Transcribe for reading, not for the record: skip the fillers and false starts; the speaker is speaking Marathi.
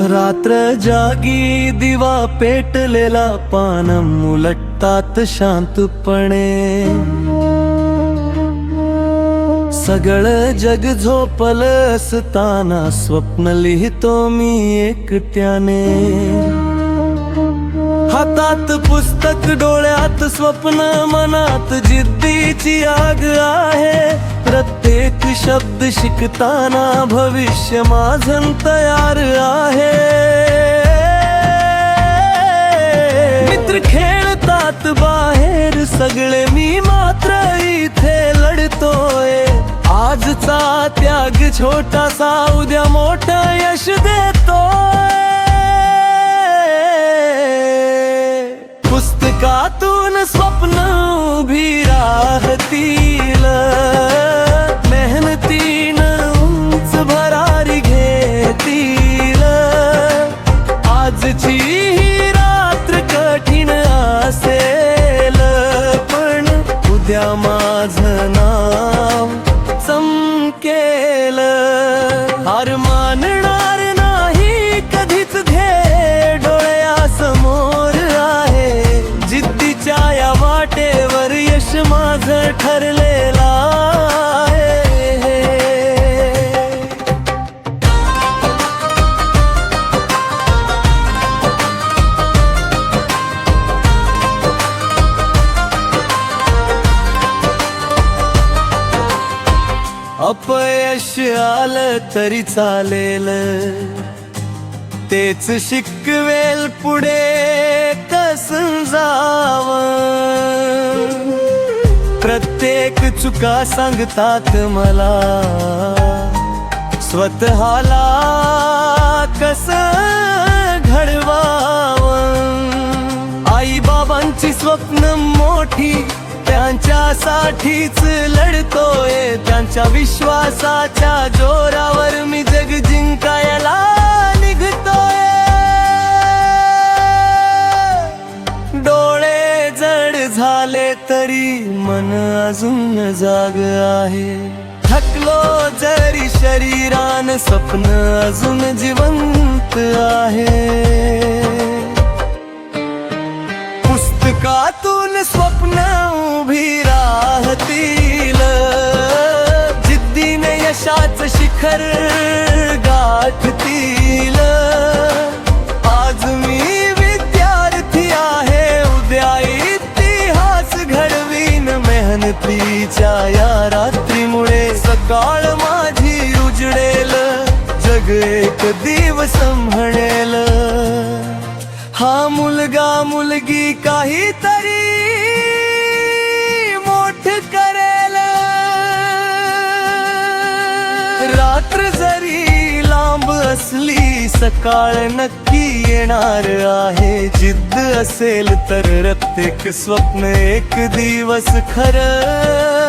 रात्र जागी दिवा पेटलेला पानं उलटतात शांतपणे, सगळं जग झोपलं असताना स्वप्न लिहितो मी एकट्याने. हातात पुस्तक डोळ्यात स्वप्न मनात जिद्दीची आग आहे. प्रत्येक शब्द शिकताना भविष्य माझं तयार आहे. मित्र खेळतात बाहेर सगळे, मी मात्र इथे लढतोय. आजचा त्याग छोटासा उद्या मोठं यश देतोय. पुस्तकातून स्वप्न उभी राहतील, मेहनतीनं उंच भरारी घेतील. आजची ही रात्र कठीण असेल, पण उद्या माझं नाव चमकेल. हार मानणार नाही कधीच, घे डोळ्यासमोर आहे. जिद्दीच्या या वाटेवर यश माझं ठरलेलं आहे. अपयश आलं तरी चालेल, तेच शिकवेल पुढे कसं जावं. प्रत्येक चुका सांगतात मला स्वतःला कसं घडवावं. आई बाबांची स्वप्न मोठी, त्यांच्यासाठीच लढतोय. त्यांच्या विश्वासाच्या जोरावर मी जग जिंकायला निघतोय. डोळे जड झाले तरी मन अजून जाग आहे. थकलो जरी शरीरान स्वप्न अजून जिवंत आहे. पुस्तकातून स्वप्न उभी राहतील, जिद्दीने यशाचं शिखर गाठतील. आज मी विद्यार्थी आहे, उद्या इतिहास घडवीन. मेहनतीच्या या रात्रीमुळे सकाळ माझी उजडेल, जग एक दिवस म्हणेल. हा मुलगा मुलगी काहीतरी मोठ करेल. रात्र जरी लांब असली सकाळ नक्की येणार आहे. जिद्द असेल तर प्रत्येक स्वप्न एक दिवस खरं